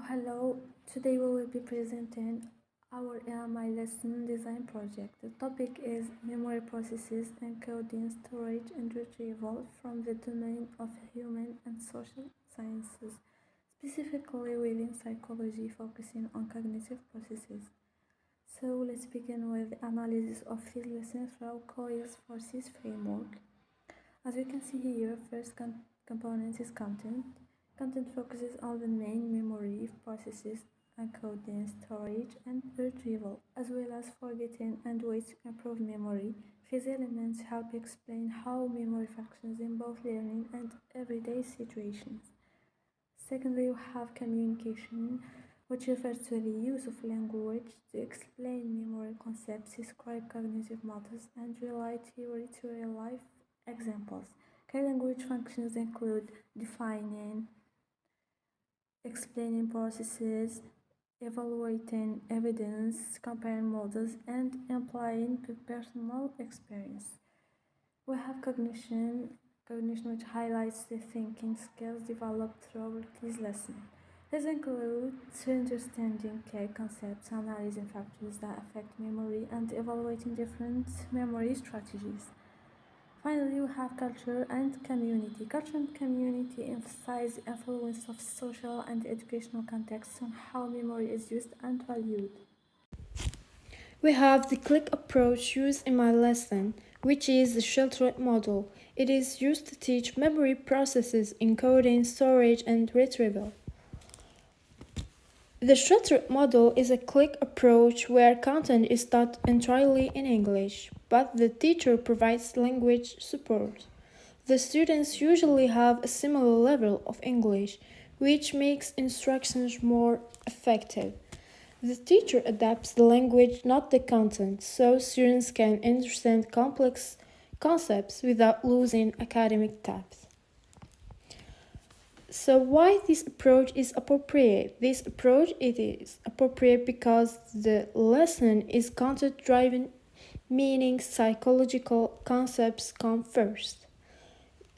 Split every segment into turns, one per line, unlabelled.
Hello. Today we will be presenting our AMI lesson design project. The topic is memory processes, encoding, storage, and retrieval from the domain of human and social sciences, specifically within psychology, focusing on cognitive processes. So let's begin with the analysis of this lesson through Coyle's forces framework. As we can see here, first component is content. Content focuses on the main memory processes, encoding, storage, and retrieval, as well as forgetting and ways to improve memory. These elements help explain how memory functions in both learning and everyday situations. Secondly, we have communication, which refers to the use of language to explain memory concepts, describe cognitive models, and relate theory to real-life examples. Key language functions include defining, explaining processes, evaluating evidence, comparing models, and implying personal experience. We have cognition, which highlights the thinking skills developed through this lesson. This includes understanding key concepts, analyzing factors that affect memory, and evaluating different memory strategies. Finally, we have culture and community. Culture and community emphasize the influence of social and educational contexts on how memory is used and valued.
We have the click approach used in my lesson, which is the sheltered model. It is used to teach memory processes, encoding, storage, and retrieval. The sheltered model is a click approach where content is taught entirely in English, but the teacher provides language support. The students usually have a similar level of English, which makes instructions more effective. The teacher adapts the language, not the content, so students can understand complex concepts without losing academic depth. So why this approach is appropriate? This approach is appropriate because the lesson is content-driven, meaning psychological concepts come first.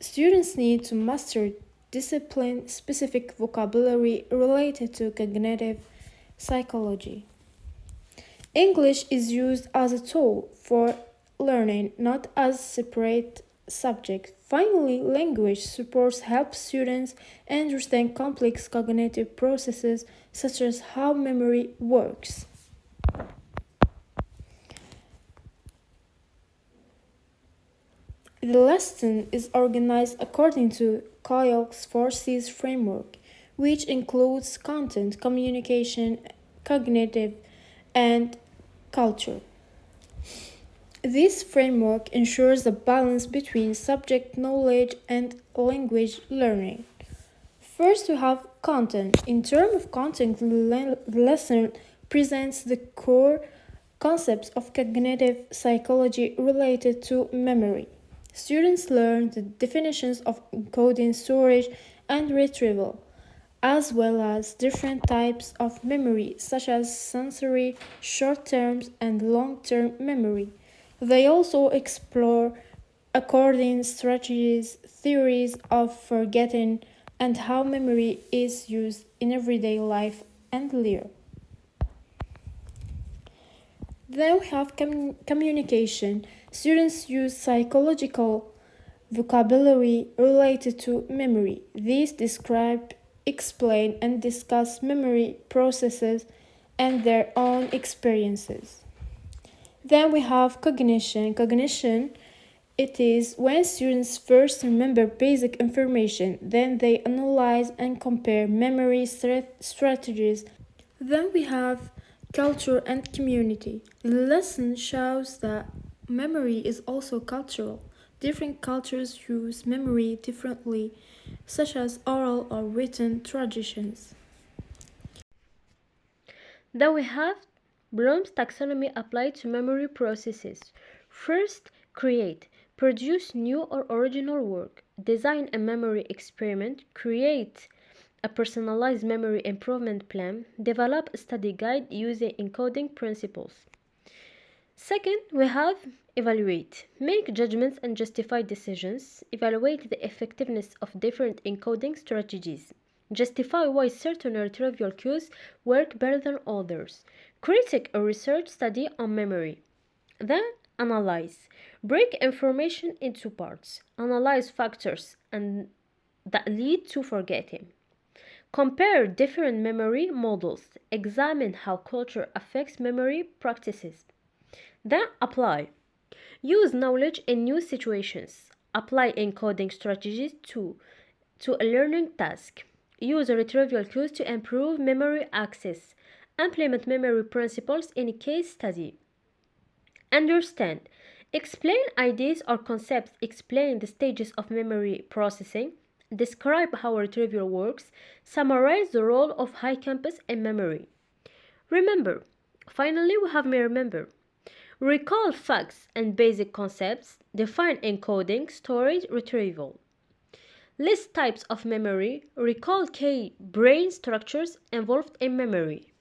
Students need to master discipline-specific vocabulary related to cognitive psychology. English is used as a tool for learning, not as a separate subject. Finally, language supports help students understand complex cognitive processes such as how memory works. The lesson is organized according to Coyle's forces framework, which includes content, communication, cognitive, and culture. This framework ensures a balance between subject knowledge and language learning. First, we have content. In terms of content, the lesson presents the core concepts of cognitive psychology related to memory. Students learn the definitions of encoding, storage, and retrieval, as well as different types of memory, such as sensory, short-term, and long-term memory. They also explore according strategies, theories of forgetting, and how memory is used in everyday life and learning. Then we have communication. Students use psychological vocabulary related to memory. These describe, explain, and discuss memory processes and their own experiences. Then we have cognition. Cognition, it is when students first remember basic information, then they analyze and compare memory strategies. Then we have culture and community. The lesson shows that memory is also cultural. Different cultures use memory differently, such as oral or written traditions.
Then we have Bloom's taxonomy applied to memory processes. First, create. Produce new or original work. Design a memory experiment. Create a personalized memory improvement plan. Develop a study guide using encoding principles. Second, we have evaluate. Make judgments and justify decisions. Evaluate the effectiveness of different encoding strategies. Justify why certain retrieval cues work better than others. Critique a research study on memory. Then analyze. Break information into parts. Analyze factors that lead to forgetting. Compare different memory models. Examine how culture affects memory practices. Then apply. Use knowledge in new situations. Apply encoding strategies to a learning task. Use retrieval cues to improve memory access. Implement memory principles in a case study. Understand. Explain ideas or concepts. Explain the stages of memory processing. Describe how retrieval works. Summarize the role of hippocampus in memory. Remember. Finally, we have remember. Recall facts and basic concepts. Define encoding, storage, retrieval. List types of memory. Recall key brain structures involved in memory.